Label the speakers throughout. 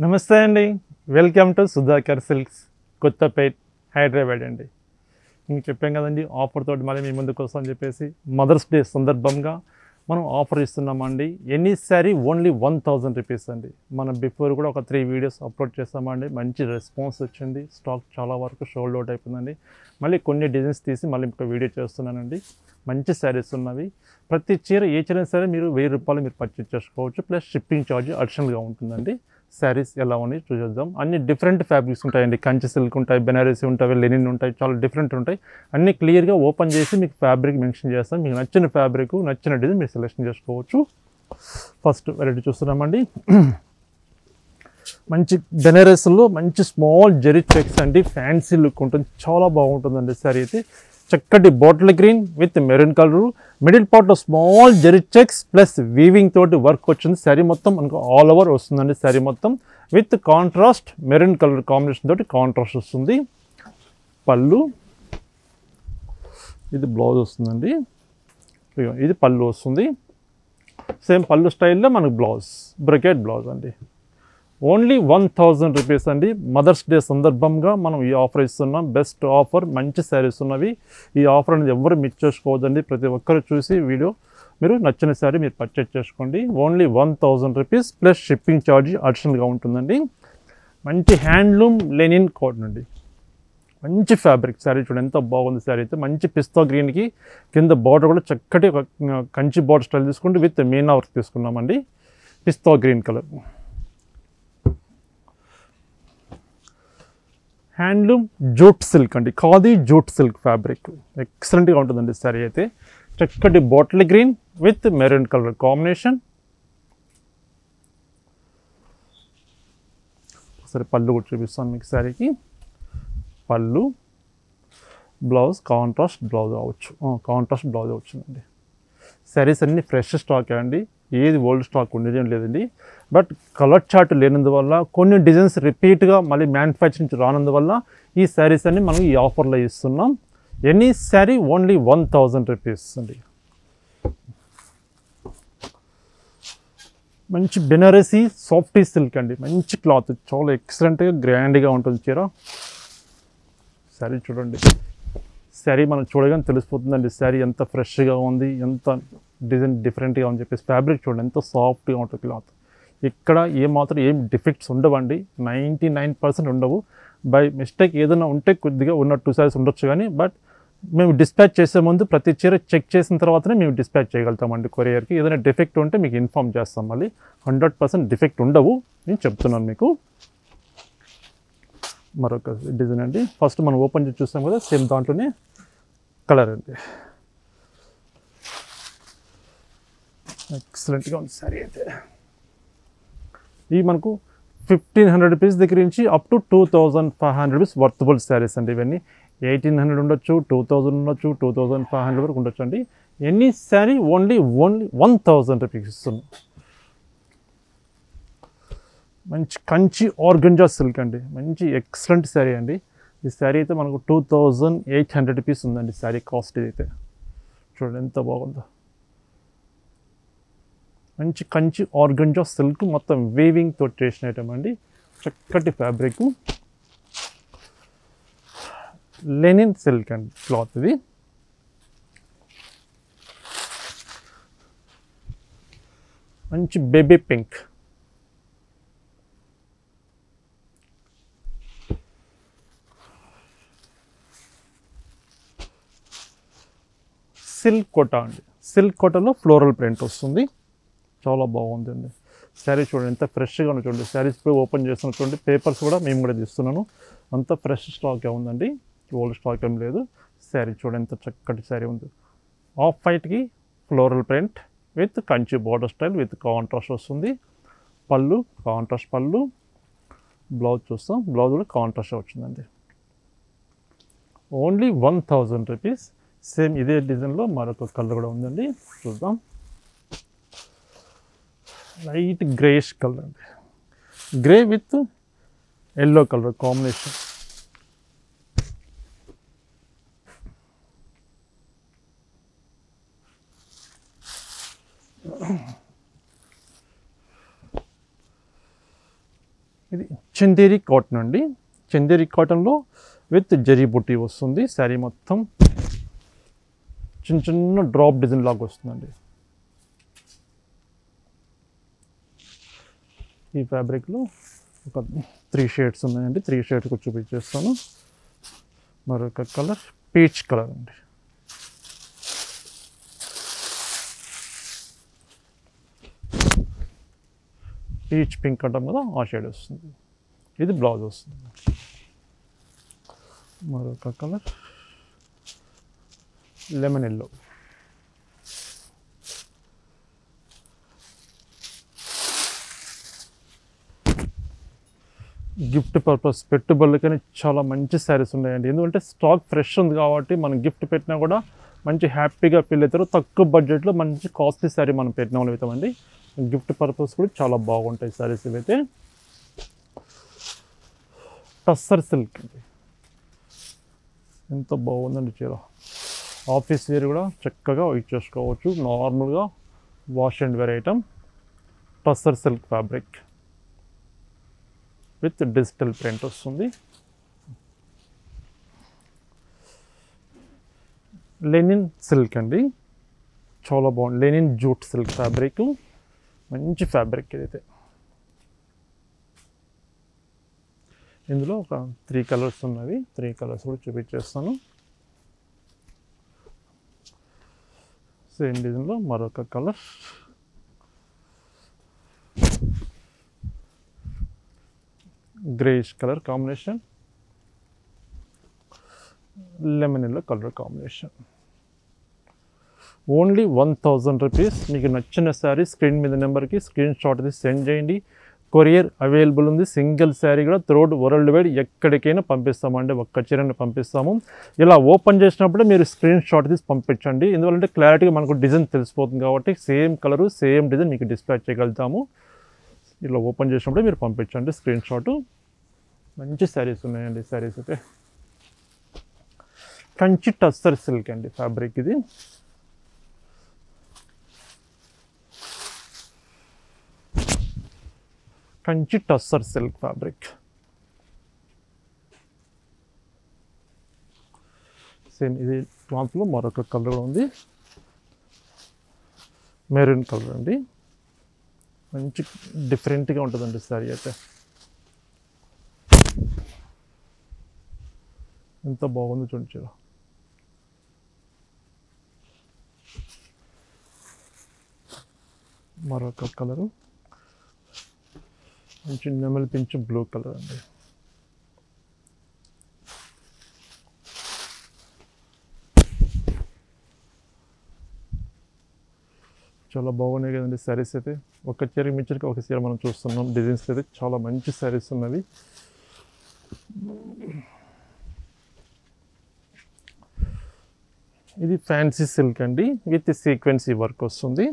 Speaker 1: నమస్తే అండి. Welcome to Sudhakar silks Kothapet Hyderabad అండి. మీకు చెప్పాం కదండి ఆఫర్ తోటి మళ్ళీ మీ ముందుకు వస్తామని చెప్పేసి మదర్స్ డే సందర్భంగా మనం ఆఫర్ ఇస్తున్నామండి. ఎనీ శారీ ఓన్లీ 1000 రూపీస్ అండి. మనం బిఫోర్ కూడా ఒక 3 వీడియోస్ అప్లోడ్ చేస్తామండి. మంచి రెస్పాన్స్ వచ్చింది. స్టాక్ చాలా వరకు షోల్డ్ అవుట్ అయిపోయిందండి. మళ్ళీ కొన్ని డిజైన్స్ తీసి మళ్ళీ ఇంకో వీడియో చేస్తున్నానండి. మంచి శారీస్ ఉన్నవి. ప్రతి చీర ఏ చీర సరే మీరు 1000 రూపాయలు మీరు పర్చేజ్ చేసుకోవచ్చు. ప్లస్ షిప్పింగ్ ఛార్జ్ అడిషనల్గా ఉంటుందండి. శారీస్ ఎలా ఉన్నాయి చూసేద్దాం. అన్ని డిఫరెంట్ ఫ్యాబ్రిక్స్ ఉంటాయండి. కంచి సిల్క్ ఉంటాయి, బెనారసీ ఉంటాయి, లెనిన్ ఉంటాయి, చాలా డిఫరెంట్ ఉంటాయి. అన్నీ క్లియర్గా ఓపెన్ చేసి మీకు ఫ్యాబ్రిక్ మెన్షన్ చేస్తాం. మీకు నచ్చిన ఫ్యాబ్రిక్ నచ్చిన డిజైన్ మీరు సెలెక్షన్ చేసుకోవచ్చు. ఫస్ట్ వెరైటీ చూస్తున్నామండి. మంచి బెనారస్లో మంచి స్మాల్ జెరీ చెక్స్ అండి. ఫ్యాన్సీ లుక్ ఉంటుంది, చాలా బాగుంటుందండి శారీ అయితే. చక్కటి bottle green with maroon colour, middle పార్ట్లో small zari checks plus weaving తోటి వర్క్ వచ్చింది. శారీ మొత్తం మనకు ఆల్ ఓవర్ వస్తుందండి. శారీ మొత్తం with contrast maroon colour combination తోటి కాంట్రాస్ట్ వస్తుంది. పళ్ళు, ఇది బ్లౌజ్ వస్తుందండి. ఇది పళ్ళు వస్తుంది. సేమ్ పళ్ళు స్టైల్లో మనకు బ్లౌజ్, బ్రకెట్ బ్లౌజ్ అండి. ఓన్లీ 1000 రూపీస్ అండి. మదర్స్ డే సందర్భంగా మనం ఈ ఆఫర్ ఇస్తున్నాం. బెస్ట్ ఆఫర్, మంచి శారీస్ ఉన్నవి. ఈ ఆఫర్ అనేది ఎవరు మిస్ చేసుకోవద్దండి. ప్రతి ఒక్కరు చూసి వీడియో మీరు నచ్చిన శారీ మీరు పర్చేజ్ చేసుకోండి. Only 1000 rupees plus shipping charge అడిషనల్గా ఉంటుందండి. మంచి హ్యాండ్లూమ్ లెనిన్ కాటన్ అండి. మంచి ఫ్యాబ్రిక్ శారీ చూడండి ఎంత బాగుంది. శారీ అయితే మంచి పిస్తా గ్రీన్కి కింద బార్డర్ కూడా చక్కటి కంచి బార్డర్ స్టైల్ తీసుకుంటే విత్ మీనా వర్క్ తీసుకున్నామండి. Pista green colour. Handloom jute silk అండి. ఖాదీ జూట్ సిల్క్ ఫ్యాబ్రిక్ ఎక్సలెంట్గా ఉంటుందండి శారీ అయితే. చక్కటి bottle green with maroon colour combination. సరే పళ్ళు కూడా చూపిస్తాను మీకు. శారీకి పళ్ళు, బ్లౌజ్ కాంట్రాస్ట్ బ్లౌజ్ అవ్వచ్చు, కాంట్రాస్ట్ బ్లౌజ్ వచ్చిందండి. శారీస్ అన్నీ ఫ్రెష్ స్టాక్ అండి. ఏది ఓల్డ్ స్టాక్ ఉండేది లేదండి. బట్ కలర్ చార్ట్ లేనందువల్ల కొన్ని డిజైన్స్ రిపీట్గా మళ్ళీ మ్యానుఫ్యాక్చరింగ్ రానందువల్ల ఈ శారీస్ అన్ని మనం ఈ ఆఫర్లో ఇస్తున్నాం. ఎనీ శారీ ఓన్లీ 1000 రూపీస్ అండి. మంచి బెనారసీ సాఫ్టీ సిల్క్ అండి. మంచి క్లాత్, చాలా ఎక్సలెంట్గా గ్రాండ్గా ఉంటుంది చీర. శారీ చూడండి. శారీ మనం చూడగానే తెలిసిపోతుందండి శారీ ఎంత ఫ్రెష్గా ఉంది, ఎంత డిజైన్ డిఫరెంట్గా అని చెప్పేసి. ఫ్యాబ్రిక్ చూడండి ఎంత సాఫ్ట్గా ఉంటుంది క్లాత్. ఇక్కడ ఏమాత్రం ఏం డిఫెక్ట్స్ ఉండవండి. 99% ఉండవు. బై మిస్టేక్ ఏదైనా ఉంటే కొద్దిగా ఉన్న 2 శారీస్ ఉండొచ్చు కానీ, బట్ మేము డిస్పాచ్ చేసే ముందు ప్రతి చీర చెక్ చేసిన తర్వాతనే మేము డిస్పాచ్ చేయగలుగుతామండి కొరియర్కి. ఏదైనా డిఫెక్ట్ ఉంటే మీకు ఇన్ఫామ్ చేస్తాం. మళ్ళీ 100% డిఫెక్ట్ ఉండవు నేను చెప్తున్నాను మీకు. మరొక డిజైన్ అండి. ఫస్ట్ మనం ఓపెన్ చేసి చూస్తాం కదా, సేమ్ దాంట్లోనే కలర్ అండి. ఎక్సలెంట్గా ఉంది శారీ అయితే. ఇవి మనకు 1500 రూపీస్ దగ్గర నుంచి up to 2500 rupees worthable saris అండి. ఇవన్నీ 1800 ఉండొచ్చు, 2000 ఉండొచ్చు, 2500 వరకు ఉండొచ్చు అండి. ఎనీ శారీ ఓన్లీ 1000 రూపీస్ ఇస్తున్నాం. మంచి కంచి ఆర్గంజా సిల్క్ అండి. మంచి ఎక్సలెంట్ శారీ అండి. ఈ శారీ అయితే మనకు 2800 రూపీస్ ఉందండి శారీ కాస్ట్. ఇదైతే చూడండి ఎంత బాగుందో. మంచి కంచి ఆర్గంజా సిల్క్ మొత్తం వీవింగ్ తోటి చేసిన ఐటమ్ అండి. చక్కటి ఫ్యాబ్రిక్ లెనిన్ సిల్క్ అండి క్లాత్. ఇది మంచి బేబీ పింక్. సిల్క్ కోటా అండి. సిల్క్ కోటాలో ఫ్లోరల్ ప్రింట్ వస్తుంది. చాలా బాగుందండి శారీ. చూడండి ఎంత ఫ్రెష్గా ఉంది చూడండి. శారీస్ ఇప్పుడు ఓపెన్ చేస్తున్న చూడండి. పేపర్స్ కూడా మేము కూడా తీస్తున్నాను. అంత ఫ్రెష్ స్టాక్ ఉందండి, ఓల్డ్ స్టాక్ ఏం లేదు. శారీ చూడండి ఎంత చక్కటి శారీ ఉంది. ఆఫ్ వైట్కి floral print with Kanchi border style with contrast వస్తుంది. పళ్ళు కాంట్రాస్ట్ పళ్ళు. బ్లౌజ్ చూస్తాం, బ్లౌజ్ కూడా కాంట్రాస్ట్ వచ్చిందండి. Only 1000 rupees. సేమ్ ఇదే డిజైన్లో మరొక కలర్ కూడా ఉందండి, చూద్దాం. లైట్ గ్రేష్ కలర్ అండి. Grey with yellow colour combination. ఇది చందేరి కాటన్ అండి. చందేరి కాటన్లో విత్ జరీ బుట్టి వస్తుంది. శారీ మొత్తం చిన్న చిన్న డ్రాప్ డిజైన్ లాగా వస్తుందండి. ఈ ఫ్యాబ్రిక్లో ఒక 3 షేడ్స్ ఉన్నాయండి. 3 షేడ్స్ చూపించేస్తాను. మరొక కలర్ పీచ్ కలర్ అండి. పీచ్ పింక్ అంటాం కదా, ఆ షేడ్ వస్తుంది. ఇది బ్లౌజ్ వస్తుంది. మరొక colour lemon yellow. Gift purpose పెట్టుబడులకని చాలా మంచి శారీస్ ఉన్నాయండి. ఎందుకంటే స్టాక్ ఫ్రెష్ ఉంది కాబట్టి మనం గిఫ్ట్ పెట్టినా కూడా మంచి హ్యాపీగా ఫీల్ అవుతారు. తక్కువ బడ్జెట్లో మంచి కాస్ట్లీ శారీ మనం పెట్టిన వాళ్ళు అవుతామండి. గిఫ్ట్ పర్పస్ కూడా చాలా బాగుంటాయి శారీస్ ఇవైతే. టస్సర్ సిల్క్ అండి. ఎంత బాగుందండి చీర. ఆఫీస్ వేర్ కూడా చక్కగా ఇచ్చేసుకోవచ్చు. నార్మల్గా wash and wear item. Tussar silk fabric with digital print వస్తుంది. లెనిన్ సిల్క్ అండి. చాలా బాగుంది. Linen jute silk fabric. మంచి ఫ్యాబ్రిక్ ఇదైతే. ఇందులో ఒక 3 కలర్స్ ఉన్నవి. 3 కలర్స్ కూడా చూపించేస్తాను. సేమ్ డిజైన్లో మరొక colour. Greyish colour combination, lemon yellow colour combination. Only 1000 rupees. మీకు నచ్చిన శారీ స్క్రీన్ మీద నెంబర్కి స్క్రీన్ షాట్ తీసి సెండ్ చేయండి. కొరియర్ అవైలబుల్ ఉంది. సింగిల్ శారీ కూడా త్రూఅవుట్ వరల్డ్ వైడ్ ఎక్కడికైనా పంపిస్తామండి. ఒక్క చీరని పంపిస్తాము. ఇలా ఓపెన్ చేసినప్పుడే మీరు స్క్రీన్ షాట్ తీసి పంపించండి. ఎందుకంటే క్లారిటీగా మనకు డిజైన్ తెలిసిపోతుంది కాబట్టి సేమ్ కలరు సేమ్ డిజైన్ మీకు డిస్ప్లే చేయగలుగుతాము. ఇలా ఓపెన్ చేసినప్పుడే మీరు పంపించండి స్క్రీన్ షాటు. మంచి శారీస్ ఉన్నాయండి. శారీస్ అయితే కంచి టస్సర్ సిల్క్ అండి ఫ్యాబ్రిక్ ఇది. Kanchi tussar silk fabric. Same ఇది క్లాత్లో మరొక కలర్ ఉంది. మెరూన్ కలర్ అండి. మంచి డిఫరెంట్గా ఉంటుందండి శారీ అయితే. ఎంత బాగుంది చూడండి చీర. మరొక కలరు మంచి నెమలి పింఛు బ్లూ కలర్ అండి. చాలా బాగున్నాయి కదండి శారీస్ అయితే. ఒక చీర మించరికి ఒక చీర మనం చూస్తున్నాం. డిజైన్స్ అయితే చాలా మంచి శారీస్ ఉన్నవి. ఇది ఫ్యాన్సీ సిల్క్ అండి విత్ సీక్వెన్సీ వర్క్ వస్తుంది.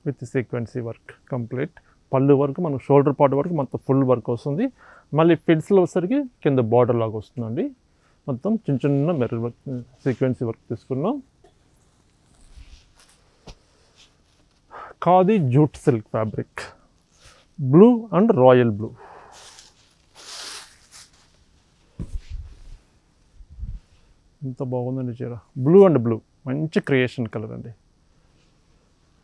Speaker 1: With sequence work complete. పళ్ళు వరకు మనకు షోల్డర్ పార్ట్ వరకు మొత్తం ఫుల్ వర్క్ వస్తుంది. మళ్ళీ ఫిట్స్లో వచ్చేసరికి కింద బార్డర్ లాగా వస్తుందండి. మొత్తం చిన్న చిన్న మెరూన్ వర్క్ సీక్వెన్సీ వర్క్ తీసుకున్నాం. Khadi jute silk fabric. Blue and royal blue. ఎంత బాగుందండి చీర. బ్లూ అండ్ బ్లూ మంచి క్రియేషన్ కలర్ అండి.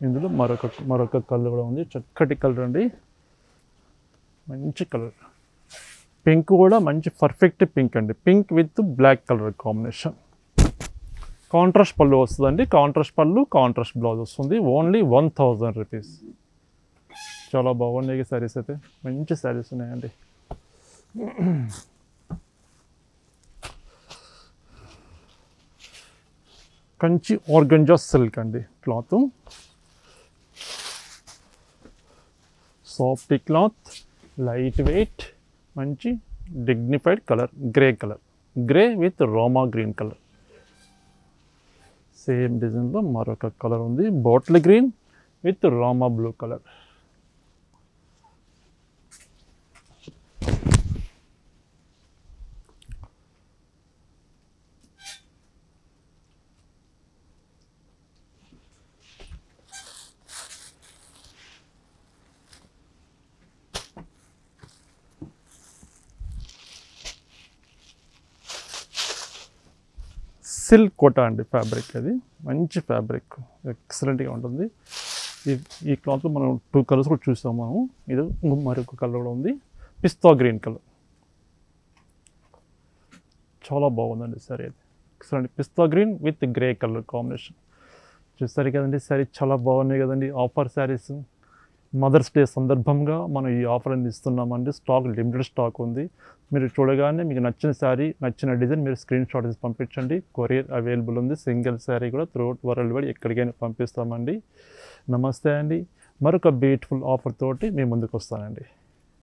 Speaker 1: ఇందులో మరొక కలర్ కూడా ఉంది. చక్కటి కలర్ అండి. మంచి కలర్. పింక్ కూడా మంచి పర్ఫెక్ట్ పింక్ అండి. Pink with black colour combination. Contrast పళ్ళు వస్తుందండి. కాంట్రాస్ట్ పళ్ళు కాంట్రాస్ట్ బ్లౌజ్ వస్తుంది. Only 1000 rupees. చాలా బాగున్నాయి శారీస్ అయితే. మంచి శారీస్ ఉన్నాయండి. కంచి ఆర్గంజా సిల్క్ అండి cloth. Soft cloth, light weight, మంచి dignified colour. Grey colour. Grey with రోమా గ్రీన్ కలర్. సేమ్ డిజైన్లో మరొక కలర్ ఉంది. బాటిల్ గ్రీన్ విత్ రోమా బ్లూ కలర్. సిల్క్ కోటా అండి ఫ్యాబ్రిక్, అది మంచి ఫ్యాబ్రిక్, ఎక్సలెంట్గా ఉంటుంది. ఈ క్లాత్లో మనం 2 కలర్స్ కూడా చూసాం మనం. ఇది మరొక కలర్ కూడా ఉంది, పిస్తా గ్రీన్ కలర్. చాలా బాగుందండి సారీ, అది excellent pista green with grey colour combination. చూస్తారు కదండి సారీ చాలా బాగున్నాయి కదండి. ఆఫర్ శారీస్ మదర్స్ డే సందర్భంగా మనం ఈ ఆఫర్ అనేది ఇస్తున్నామండి. స్టాక్ లిమిటెడ్ స్టాక్ ఉంది. మీరు చూడగానే మీకు నచ్చిన శారీ, నచ్చిన డిజైన్ మీరు స్క్రీన్ షాట్ తీసి పంపించండి. కొరియర్ అవైలబుల్ ఉంది. సింగిల్ శారీ కూడా త్రూఅవుట్ వరల్డ్ వైడ్ ఎక్కడికైనా పంపిస్తామండి. నమస్తే అండి. మరొక బ్యూటిఫుల్ ఆఫర్ తోటి మీ ముందుకు వస్తానండి.